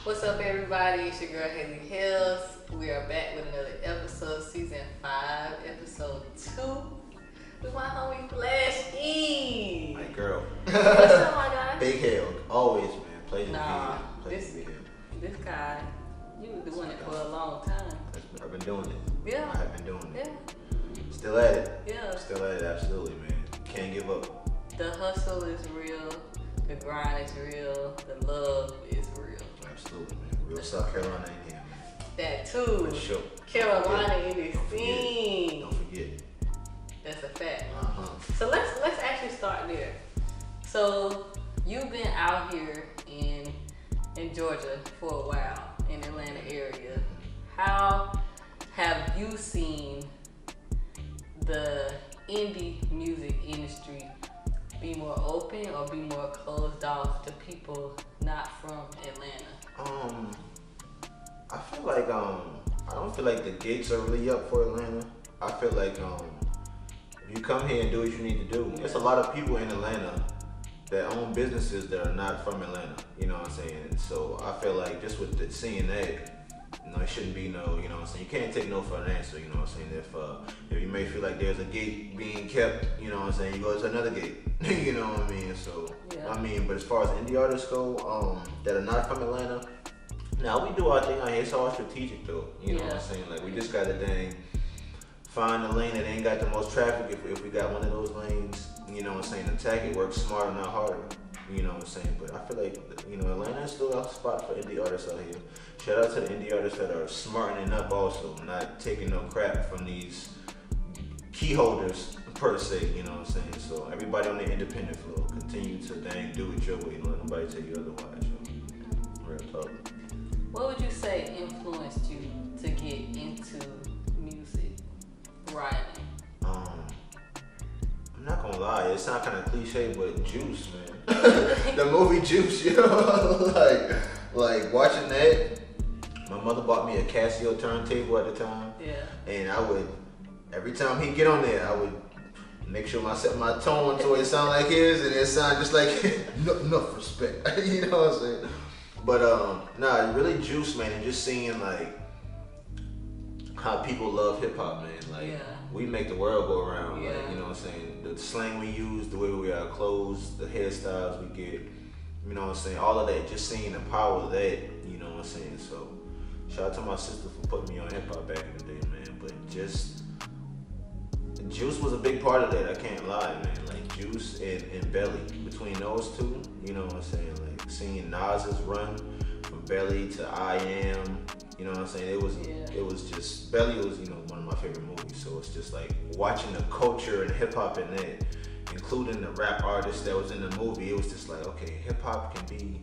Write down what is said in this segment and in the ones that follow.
What's up, everybody? It's your girl Haley Hellz. We are back with another episode, season 5, episode 2. With my homie Flash E. My girl. What's up, my guy? Big Hell. Always, man. Pleasure Nah, to be here. this guy, you were doing it for a long time. I've been doing it. Yeah. I have been doing it. Yeah. Still at it. Yeah. Still at it, absolutely, man. Can't give up. The hustle is real. The grind is real. The love is real. Absolutely, man. Real South Carolina in here, man. That too. For sure. Carolina in this Don't forget. scene. Don't forget. That's a fact. Uh-huh. So let's actually start there. So you've been out here in Georgia for a while, in the Atlanta area. How have you seen the indie music industry be more open or be more closed off to people not from Atlanta? I feel like I don't feel like the gates are really up for Atlanta. I feel like if you come here and do what you need to do, there's a lot of people in Atlanta that own businesses that are not from Atlanta. You know what I'm saying? So I feel like just with seeing that, it shouldn't be no, you know what I'm saying? You can't take no for an answer, you know what I'm saying? If you may feel like there's a gate being kept, you know what I'm saying, you go to another gate. You know what I mean? So Yeah. but as far as indie artists go, that are not from Atlanta, now we do our thing out here. It's all strategic though. You know what I'm saying? Like we just gotta find a lane that ain't got the most traffic. If we got one of those lanes, you know what I'm saying, attack it, work smarter, not harder. You know what I'm saying? But I feel like, Atlanta is still a spot for indie artists out here. Shout out to the indie artists that are smartening up also, not taking no crap from these key holders per se, you know what I'm saying? So everybody on the independent floor, continue to do it your way. Don't let nobody tell you otherwise. Yo. Real talk. What would you say influenced you to get into music writing? I'm not gonna lie, it sounds kind of cliche, but Juice, man. The movie Juice, like watching that. My mother bought me a Casio turntable at the time, and I would, every time he'd get on there, I would make sure I set my tone so it sound like his, and it sound just like enough respect. You know what I'm saying? But really Juice, man, and just seeing like how people love hip hop, man. Like we make the world go around. Like, you know what I'm saying? The slang we use, the way we wear our clothes, the hairstyles we get, you know what I'm saying? All of that, just seeing the power of that, you know what I'm saying? So shout out to my sister for putting me on hip hop back in the day, man. But just Juice was a big part of that. I can't lie, man. Like Juice and Belly, between those two, you know what I'm saying? Like seeing Nas's run from Belly to I Am, you know what I'm saying? It was just, Belly was, one of my favorite movies. So it's just like watching the culture and hip hop in that, including the rap artists that was in the movie. It was just like, okay, hip hop can be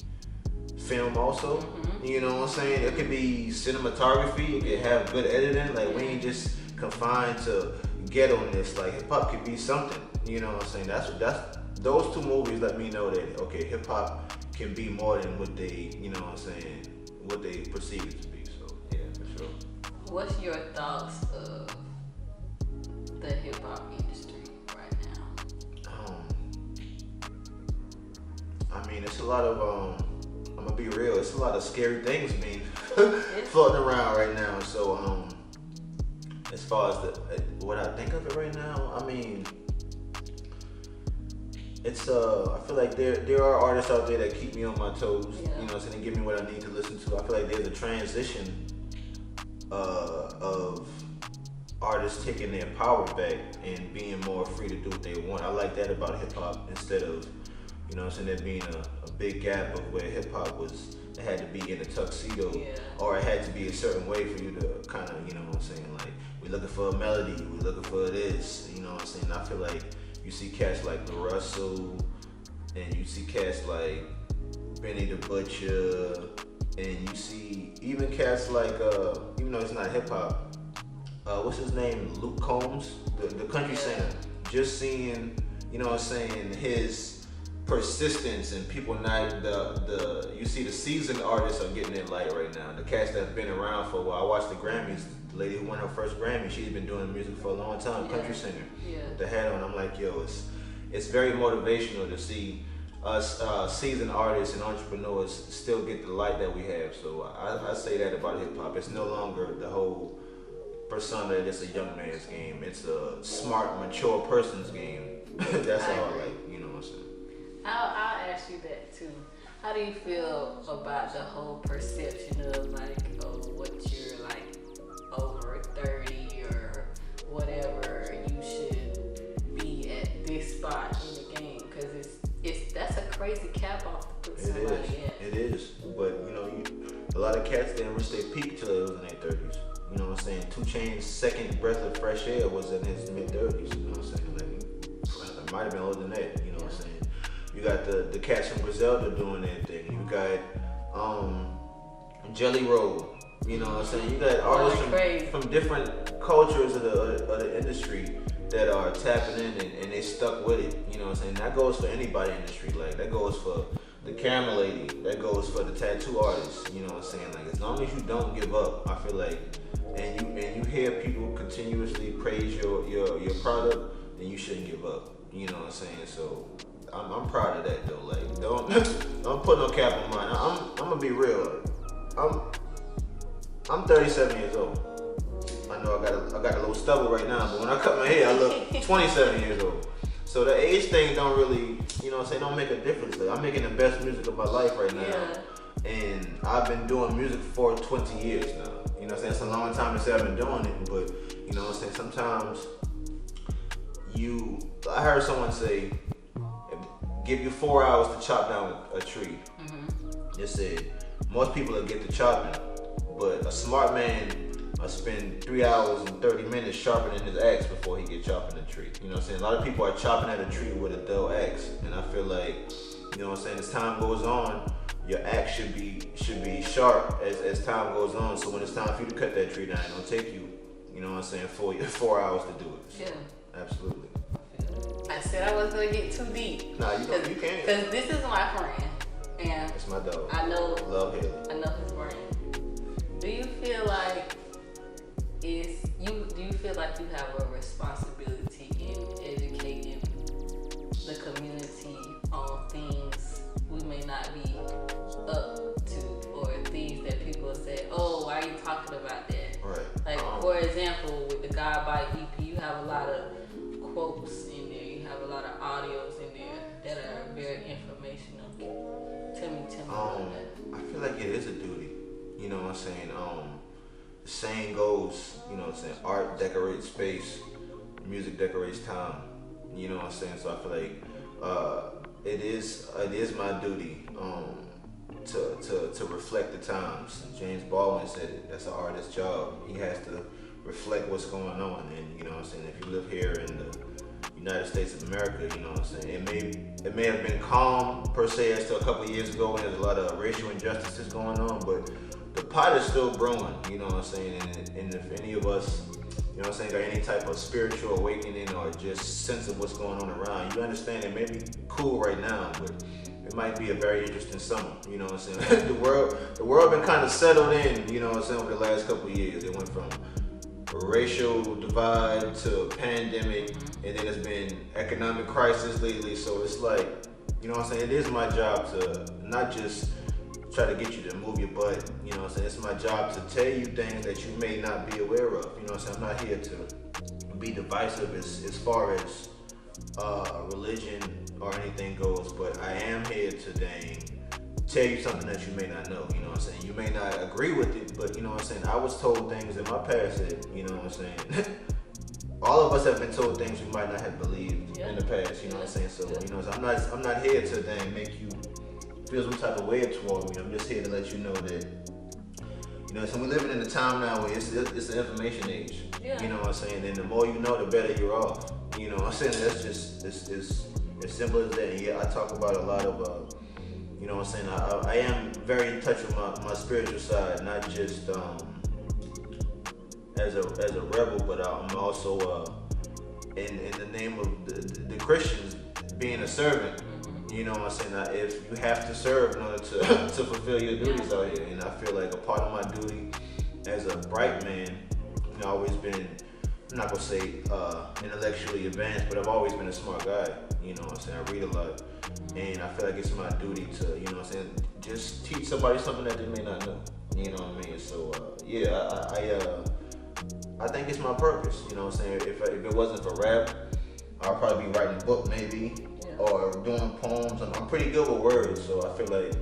film also. You know what I'm saying? It could be cinematography. It could have good editing. Like we ain't just confined to ghetto-ness. Like hip hop could be something. You know what I'm saying? That's those two movies let me know that okay, hip hop can be more than what they, you know what I'm saying, what they perceive it to be. So yeah, for sure. What's your thoughts of the hip hop industry right now? I mean, it's a lot of I'm gonna be real. It's a lot of scary things being floating around right now. So as far as what I think of it right now, I mean, it's I feel like there are artists out there that keep me on my toes. You know what I'm saying? They give me what I need to listen to. I feel like there's a transition of artists taking their power back and being more free to do what they want. I like that about hip hop instead of, you know what I'm saying, there being a big gap of where hip hop was, it had to be in a tuxedo or it had to be a certain way for you to kind of, you know what I'm saying, like we're looking for a melody, we're looking for this, you know what I'm saying. I feel like you see cats like the Russell and you see cats like Benny the Butcher and you see even cats like, even though it's not hip hop, what's his name, Luke Combs, the country singer, just seeing, you know what I'm saying, his persistence and people not you see the seasoned artists are getting it light right now. The cats that's been around for a while. I watched the Grammys. The lady who won her first Grammy, she's been doing music for a long time, country singer. With the hat on, I'm like, yo, it's very motivational to see us seasoned artists and entrepreneurs still get the light that we have. So I say that about hip hop. It's no longer the whole persona that it's a young man's game. It's a smart, mature person's game. That's all I like, you know what I'm saying? I'll ask you that too. How do you feel about the whole perception of like, oh, what you're like over 30 or whatever, you should be at this spot in the game? Because that's a crazy cap off to put somebody in. It is, but a lot of cats didn't reach their peak till they was in their 30s. You know what I'm saying? 2 Chainz's second breath of fresh air was in his mid 30s. You know what I'm saying? Like, it might have been older than that. You know what I'm saying? You got the cats from Griselda doing their thing. You got Jelly Roll. You know what I'm saying? You got artists from different cultures of the industry that are tapping in and they stuck with it. You know what I'm saying? That goes for anybody in the industry. Like that goes for the camera lady. That goes for the tattoo artist. You know what I'm saying? Like as long as you don't give up, I feel like, and you hear people continuously praise your product, then you shouldn't give up. You know what I'm saying? So I'm proud of that though. Like don't put no cap on mine. I'm gonna be real. I'm 37 years old. I know I got a little stubble right now, but when I cut my hair, I look 27 years old. So the age thing don't really, you know what I'm saying, don't make a difference. Like, I'm making the best music of my life right now. Yeah. And I've been doing music for 20 years now. You know what I'm saying? It's a long time to say I've been doing it, but you know what I'm saying, sometimes I heard someone say, give you 4 hours to chop down a tree. Mm-hmm. It said, most people will get to chopping, but a smart man will spend 3 hours and 30 minutes sharpening his axe before he gets chopping the tree. You know what I'm saying? A lot of people are chopping at a tree with a dull axe, and I feel like, you know what I'm saying, as time goes on, your axe should be sharp as time goes on. So when it's time for you to cut that tree down, it don't take you, you know what I'm saying, 4 hours to do it. So, yeah, absolutely. I said I wasn't gonna get too deep. Nah, you can't. Because this is my friend, and it's my dog. I know. Love him. I know his brain. Do you feel like do you feel like you have a responsibility in educating the community on things we may not be up to, or things that people say, oh, why are you talking about that? Right. Like for example, with the God Body EP, you have a lot of quotes in there. You have a lot of audios in there that are very informational. Tell me about that. I feel like it is a duty. You know what I'm saying? The saying goes, you know what I'm saying, art decorates space, music decorates time. You know what I'm saying? So I feel like it is my duty to reflect the times. James Baldwin said it. That's an artist's job. He has to reflect what's going on. And you know what I'm saying, if you live here in the United States of America, you know what I'm saying, it may have been calm per se as to a couple of years ago when there's a lot of racial injustices going on, but the pot is still brewing, you know what I'm saying, and if any of us, you know what I'm saying, got any type of spiritual awakening or just sense of what's going on around, you understand it may be cool right now, but it might be a very interesting summer, you know what I'm saying. the world been kind of settled in, you know what I'm saying, over the last couple of years. It went from racial divide to pandemic, and then it's been economic crisis lately, so it's like, you know what I'm saying, it is my job to not just try to get you to move your butt, you know what I'm saying, it's my job to tell you things that you may not be aware of, you know what I'm saying. I'm not here to be divisive as far as religion or anything goes, but I am here to tell you something that you may not know, you know what I'm saying. You may not agree with it, but you know what I'm saying, I was told things in my past that, you know what I'm saying, all of us have been told things we might not have believed in the past, you know what I'm saying. So, you know, so I'm not here to make you feel some type of way toward me. I'm just here to let you know that, you know, so we're living in a time now where it's an information age. You know what I'm saying? And the more you know, the better you're off. You know what I'm saying? That's just it's as simple as that. And yeah, I talk about a lot of you know what I'm saying, I am very in touch with my spiritual side, not just as a rebel, but I'm also in the name of the Christians, being a servant. You know what I'm saying? If you have to serve in order to fulfill your duties out here, and I feel like a part of my duty as a bright man, you know, I've always been, I'm not gonna say intellectually advanced, but I've always been a smart guy. You know what I'm saying? I read a lot. And I feel like it's my duty to, you know what I'm saying, just teach somebody something that they may not know. You know what I mean? So, I think it's my purpose. You know what I'm saying? If it wasn't for rap, I'll probably be writing a book maybe, or doing poems. I'm pretty good with words, so I feel like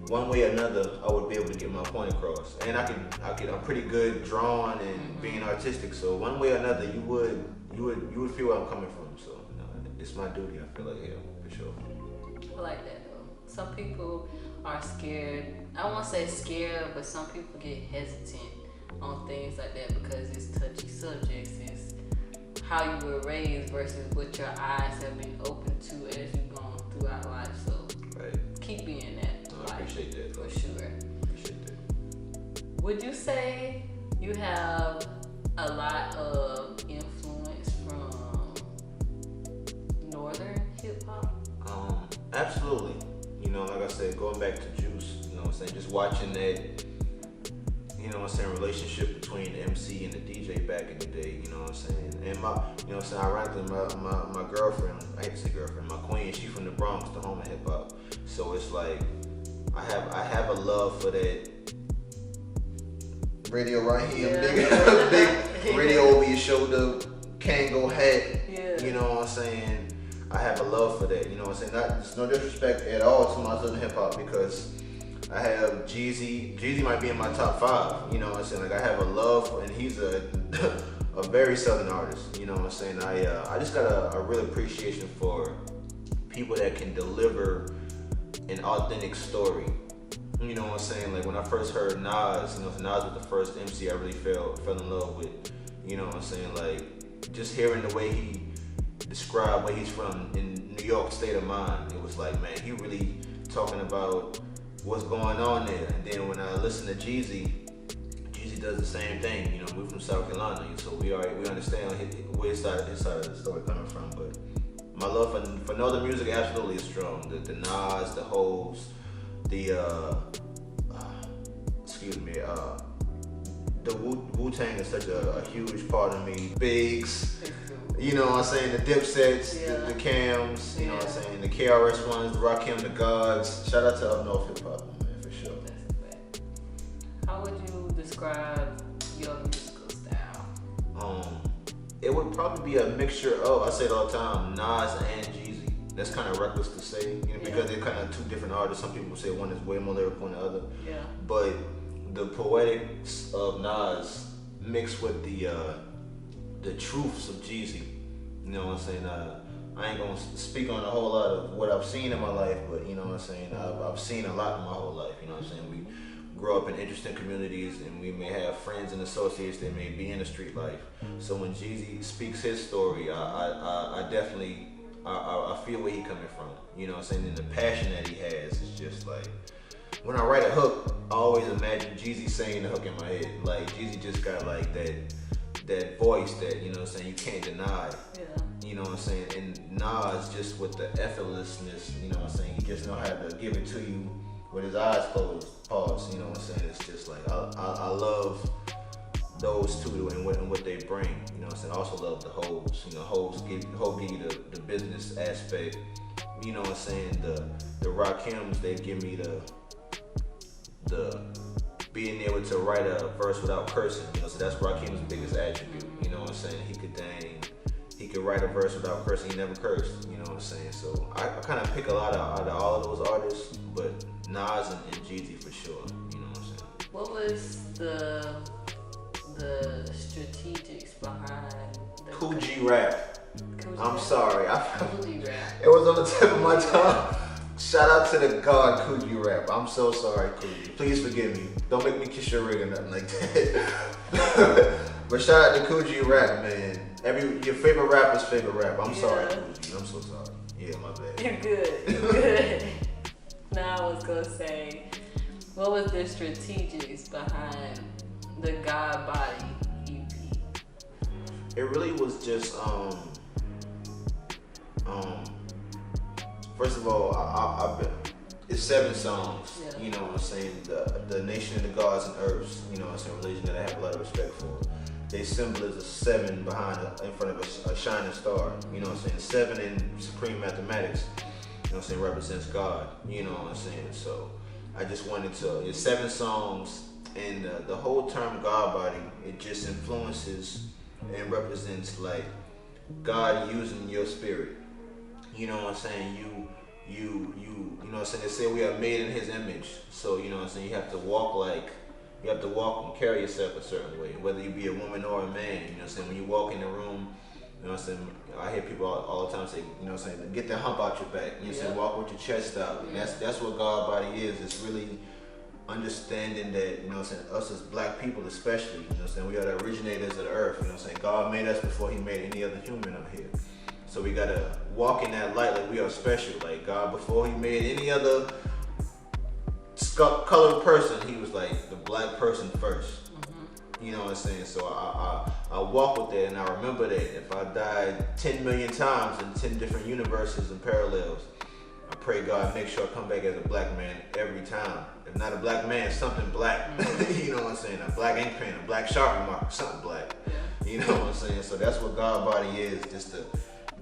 one way or another, I would be able to get my point across. And I'm pretty good drawing and being artistic. So one way or another, you would feel where I'm coming from. So it's my duty. I feel like, yeah, for sure. I like that though. Some people are scared. I don't want to say scared, but some people get hesitant on things like that because it's touchy subjects. It's how you were raised versus what your eyes have been open to as you've gone throughout life. So keep being that. I appreciate that. For sure. Appreciate that. Would you say you have a lot of influence from northern hip hop? Absolutely. You know, like I said, going back to Juice, you know what I'm saying, just watching that, you know what I'm saying, relationship between the MC and the DJ back in the day, you know what I'm saying? And my, you know what I'm saying, ironically, my girlfriend, I hate to say girlfriend, my queen, she's from the Bronx, the home of hip hop. So it's like, I have a love for that radio right here, big radio over your shoulder, Kango hat, you know what I'm saying? I have a love for that, you know what I'm saying? There's no disrespect at all to my southern hip hop because I have Jeezy. Jeezy might be in my top 5, you know what I'm saying? Like I have a love for, and he's a very southern artist, you know what I'm saying? I just got a real appreciation for people that can deliver an authentic story. You know what I'm saying? Like when I first heard Nas, you know, Nas was the first MC I really fell in love with. You know what I'm saying? Like just hearing the way he described where he's from in New York state of mind, it was like, man, he really talking about what's going on there. And then when I listen to Jeezy does the same thing. You know, we're from South Carolina, so we understand where his side of the story coming from. But my love for northern music absolutely is strong. The Nas, the Hellz, the Wu-Tang is such a huge part of me. Biggs, you know what I'm saying, the Dipsets, the Cams, you know what I'm saying, the KRS ones, the Rakim, the Gods. Shout out to Up North hip hop, man, for sure. That's a fact. How would you describe your musical style? It would probably be a mixture of, I say it all the time, Nas and Jeezy. That's kind of reckless to say, you know, because they're kind of two different artists. Some people say one is way more lyrical than the other. Yeah. But the poetics of Nas mixed with the truths of Jeezy. You know what I'm saying? I ain't gonna speak on a whole lot of what I've seen in my life, but you know what I'm saying? I've seen a lot in my whole life. You know what I'm saying? We grow up in interesting communities, and we may have friends and associates that may be in the street life. So when Jeezy speaks his story, I definitely I feel where he coming from. You know what I'm saying? And the passion that he has is just like, when I write a hook, I always imagine Jeezy saying the hook in my head. Like Jeezy just got like that voice that, you know what I'm saying, you can't deny. Yeah. You know what I'm saying? And Nas just with the effortlessness, you know what I'm saying, he just know how to give it to you with his eyes closed, pause, you know what I'm saying? It's just like, I love those two and what they bring, you know what I'm saying? I also love the Hellz, you know, Hellz give you the business aspect, you know what I'm saying? The Rakims, they give me the being able to write a verse without cursing, you know, so that's Rakim's biggest attribute, you know what I'm saying? He could write a verse without cursing, he never cursed, you know what I'm saying? So I kind of pick a lot out of all of those artists, but Nas and Jeezy for sure, you know what I'm saying? What was the strategics behind the Coogee rap? I'm sorry, Coogee rap. It was on the tip of my tongue. Shout out to the god Coogee rap. I'm so sorry, Coogee. Please forgive me. Don't make me kiss your ring or nothing like that. But shout out to Coogee rap, man. Your favorite rapper's favorite rap. I'm sorry, Coogee. I'm so sorry. Yeah, my bad. You're good. You're good. Now I was gonna say, what was the strategics behind the God Body EP? It really was just first of all, I've been, it's 7 songs, you know what I'm saying, the Nation of the Gods and Earths, you know what I'm saying, religion that I have a lot of respect for. they symbol is a 7 behind in front of a shining star. You know what I'm saying? 7 in supreme mathematics, you know what I'm saying, represents God. You know what I'm saying? So I just wanted to, it's 7 songs, and the whole term God body, it just influences and represents like God using your spirit. You know what I'm saying? You know what I'm saying? They say we are made in His image. So you know what I'm saying? You have to walk and carry yourself a certain way, whether you be a woman or a man. You know what I'm saying? When you walk in the room, you know what I'm saying? I hear people all the time say, you know what I'm saying? Get the hump out your back. You know what I'm saying? Walk with your chest out. And that's what God body is. It's really understanding that, you know what I'm saying, us as black people especially, you know what I'm saying, we are the originators of the earth. You know what I'm saying? God made us before He made any other human out here. So we gotta walk in that light like we are special. Like God, before He made any other colored person, He was like the black person first. You know what I'm saying? So I walk with that, and I remember that if I died 10 million times in 10 different universes and parallels, I pray God make sure I come back as a black man every time. If not a black man, something black. You know what I'm saying? A black ink pen, a black Sharpie marker, something black. You know what I'm saying? So that's what God body is, just the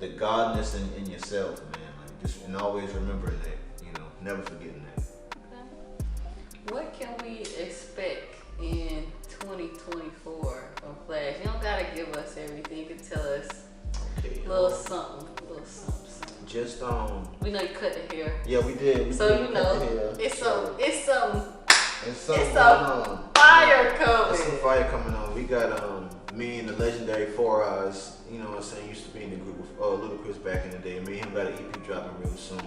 godness in yourself, man. Like just, and always remembering that, you know, never forgetting that. Okay. What can we expect in 2024 from Flash? You don't gotta give us everything. You can tell us a little something. Just we know you cut the hair. Yeah, we did. So you know, it's some fire coming. It's some fire coming on. We got me and the legendary Four Eyes. You know what I'm saying? Used to be in the group with Ludacris back in the day. Me and him got an EP dropping real soon.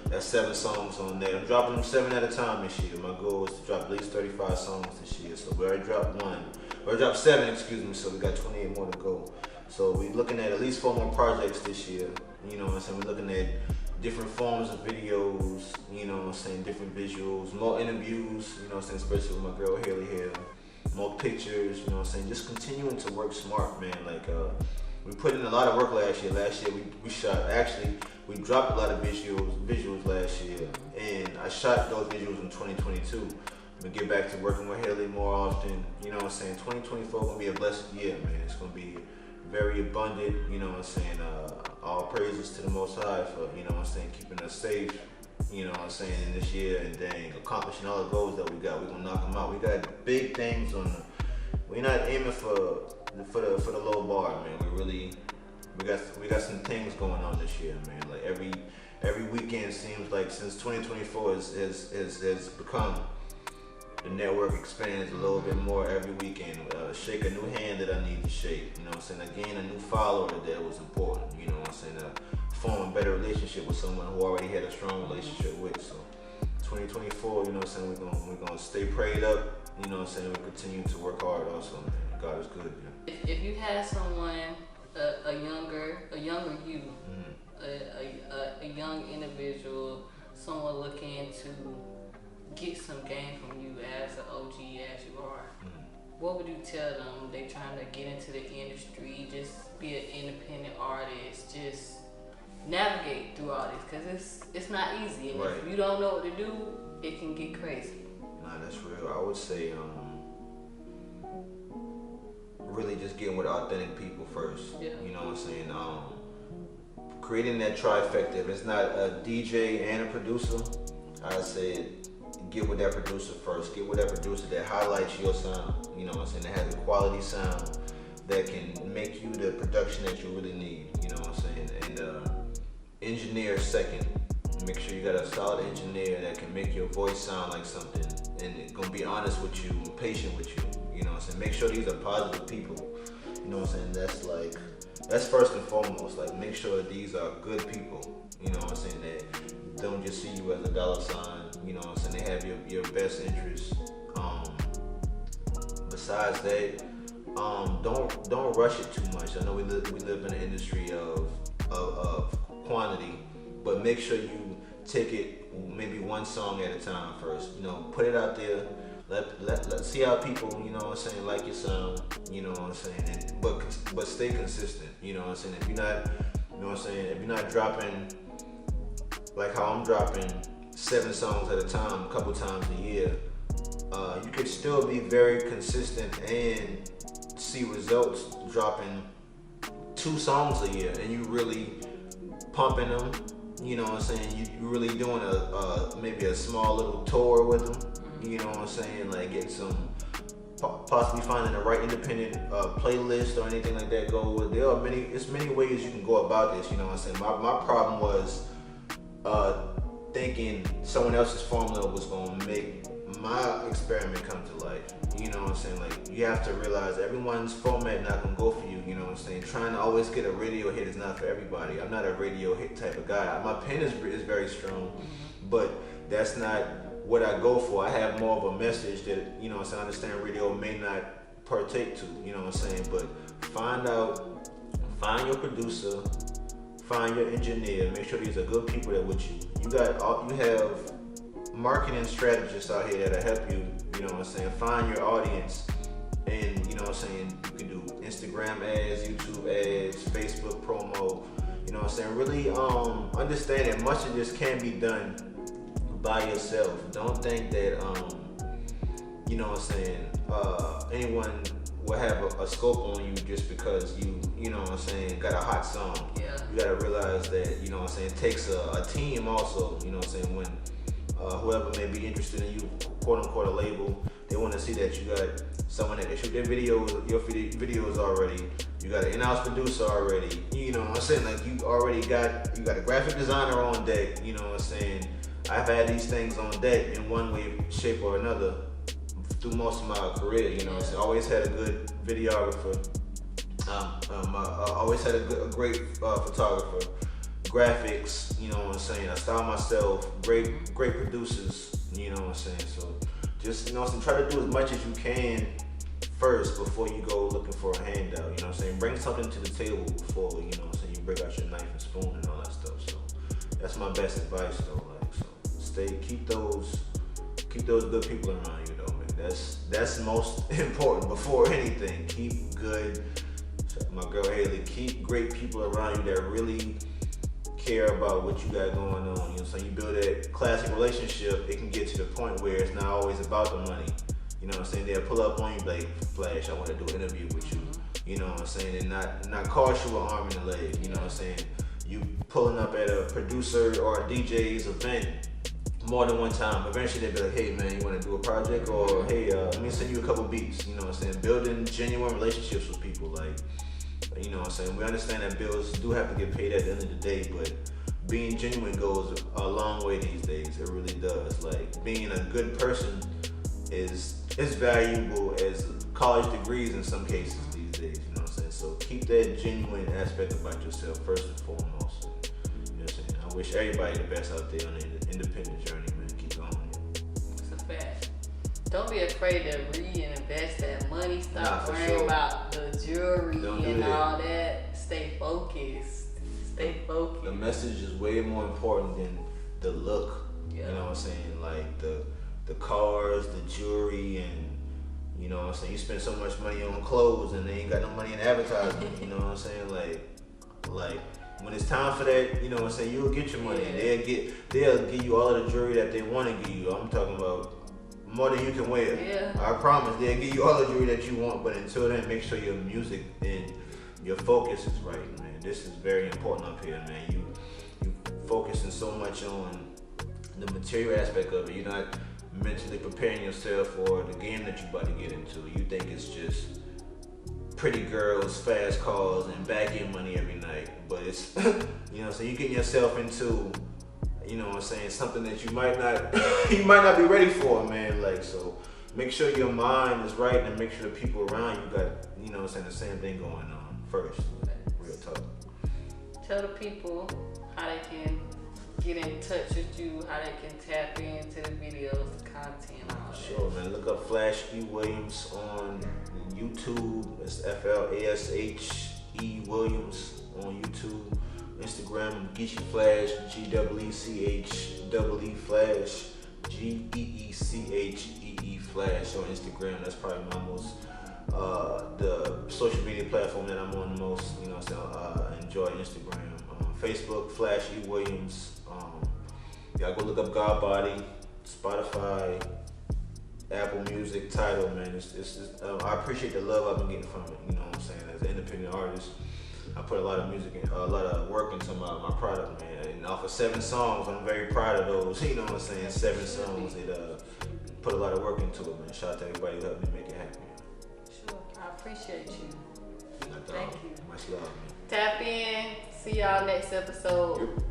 That's 7 songs on there. I'm dropping them 7 at a time this year. My goal is to drop at least 35 songs this year. So we already dropped 1. We already dropped 7, excuse me. So we got 28 more to go. So we're looking at least 4 more projects this year. You know what I'm saying? We're looking at different forms of videos, you know what I'm saying, different visuals, more interviews, you know what I'm saying, especially with my girl Haley here, more pictures, you know what I'm saying, just continuing to work smart, man. Like, we put in a lot of work last year. Last year we shot, actually, we dropped a lot of visuals last year, and I shot those visuals in 2022. I'm gonna get back to working with Haley more often, you know what I'm saying. 2024 gonna be a blessed year, man. It's gonna be very abundant, you know what I'm saying. All praises to the Most High for, you know what I'm saying, keeping us safe, you know what I'm saying, in this year, and dang, accomplishing all the goals that we got. We're gonna knock them out. We got big things on we're not aiming for the low bar, man. We got some things going on this year, man. Like every weekend seems like since 2024 has become, the network expands a little bit more every weekend. Shake a new hand that I need to shake. You know what I'm saying? Again, a new follower that was important. You know what I'm saying? Form a better relationship with someone who already had a strong relationship with. So 2024, you know what I'm saying? We're gonna stay prayed up. You know what I'm saying? We continue to work hard also, man. God is good, man. If you had someone, a younger you, a young individual, someone looking to get some game from you as an OG as you are, what would you tell them? They trying to get into the industry, just be an independent artist, just navigate through all this, because it's not easy, and if you don't know what to do, it can get crazy. Nah, that's real. I would say really just getting with authentic people first. You know what I'm saying? Creating that trifecta. If it's not a DJ and a producer, I'd say get with that producer first. Get with that producer that highlights your sound. You know what I'm saying? That has a quality sound that can make you the production that you really need. You know what I'm saying? And engineer second. Make sure you got a solid engineer that can make your voice sound like something, and it's gonna be honest with you and patient with you. You know what I'm saying? Make sure these are positive people. You know what I'm saying? That's first and foremost. Like, make sure that these are good people. You know what I'm saying? That don't just see you as a dollar sign. You know what I'm saying? They have your best interests. Besides that, don't rush it too much. I know we live in an industry of quantity, but make sure you take it maybe one song at a time first. You know, put it out there. Let's see how people, you know what I'm saying, like your sound. You know what I'm saying, but stay consistent. You know what I'm saying. If you're not, you know what I'm saying, if you're not dropping like how I'm dropping 7 songs at a time, a couple times a year, you could still be very consistent and see results dropping 2 songs a year and you really pumping them, you know what I'm saying? You really doing maybe a small little tour with them, you know what I'm saying? Like get some, possibly finding the right independent playlist or anything like that go with. It's many ways you can go about this, you know what I'm saying? My problem was thinking someone else's formula was gonna make my experiment come to life. You know what I'm saying? Like, you have to realize everyone's format not gonna go for you. You know what I'm saying? Trying to always get a radio hit is not for everybody. I'm not a radio hit type of guy. My pen is very strong, but that's not what I go for. I have more of a message that, you know what I'm saying, I understand radio may not partake to, you know what I'm saying? But find your producer, find your engineer, make sure these are good people that with you. You have marketing strategists out here that'll help you, you know what I'm saying, find your audience, and you know what I'm saying, you can do Instagram ads, YouTube ads, Facebook promo, you know what I'm saying, really understand that much of this can be done by yourself. Don't think that, you know what I'm saying, anyone will have a scope on you just because you know what I'm saying, got a hot song. Yeah. You gotta realize that, you know what I'm saying, it takes a team also, you know what I'm saying, when whoever may be interested in you, quote unquote, a label, they want to see that you got someone that can shoot their videos, your videos already. You got an in-house producer already. You know what I'm saying? Like you got a graphic designer on deck. You know what I'm saying? I've had these things on deck in one way, shape, or another through most of my career. You know what I'm saying? Always had a good videographer. Always had a great photographer. Graphics, you know what I'm saying? I style myself, great producers, you know what I'm saying? So just, you know what I'm saying, try to do as much as you can first before you go looking for a handout, you know what I'm saying? Bring something to the table before, you know what I'm saying, you break out your knife and spoon and all that stuff. So that's my best advice though, like, so keep those good people around you though, man. That's most important before anything. Keep good, my girl Haley, keep great people around you that really care about what you got going on. You know what I'm saying? You build that classic relationship, it can get to the point where it's not always about the money. You know what I'm saying? They'll pull up on you like, Flash, I want to do an interview with you. You know what I'm saying? And not cost you an arm and a leg. You know what I'm saying? You pulling up at a producer or a DJ's event more than one time. Eventually they'll be like, hey man, you want to do a project? Or hey, let me send you a couple beats. You know what I'm saying? Building genuine relationships with people, like, you know what I'm saying? We understand that bills do have to get paid at the end of the day, but being genuine goes a long way these days. It really does. Like, being a good person is valuable as college degrees in some cases these days, you know what I'm saying? So keep that genuine aspect about yourself first and foremost. You know what I'm saying? I wish everybody the best out there on the independent journey, man. Keep going. It's a fact. Don't be afraid to reinvest that money. Stop worrying about the jewelry and all that. Stay focused. Stay focused. The message is way more important than the look. Yeah. You know what I'm saying? Like the cars, the jewelry, and you know what I'm saying? You spend so much money on clothes and they ain't got no money in advertising. You know what I'm saying? Like when it's time for that, you know what I'm saying, you'll get your money. Yeah. They'll give you all of the jewelry that they want to give you. I'm talking about more than you can wear. Yeah. I promise. They'll give you all the jewelry that you want, but until then, make sure your music and your focus is right, man. This is very important up here, man. You focusing so much on the material aspect of it. You're not mentally preparing yourself for the game that you're about to get into. You think it's just pretty girls, fast cars, and back end money every night, but it's you know what I'm saying, you getting yourself into, you know what I'm saying, something that you might not be ready for, man. Like, so make sure your mind is right and make sure the people around you got, you know what I'm saying, the same thing going on first. Real talk. Tell the people how they can get in touch with you, how they can tap into the videos, the content, all that. Sure, man. Look up Flash E. Williams on YouTube. It's FLASHE Williams on YouTube. Instagram, Geechee Flash, GEECHEE Flash, GEECHEE Flash on Instagram. That's probably my most, the social media platform that I'm on the most, you know what I'm saying, I enjoy Instagram. Facebook, Flash E. Williams. Y'all go look up God Body, Spotify, Apple Music, Tidal, man. I appreciate the love I've been getting from it. You know what I'm saying? As an independent artist, I put a lot of music and a lot of work into my product, man. And off of 7 songs, I'm very proud of those. You know what I'm saying? 7 songs. It put a lot of work into it, man. Shout out to everybody who helped me make it happen. Sure, I appreciate you. Thank Thank you. Much love, man. Tap in. See y'all next episode. Yep.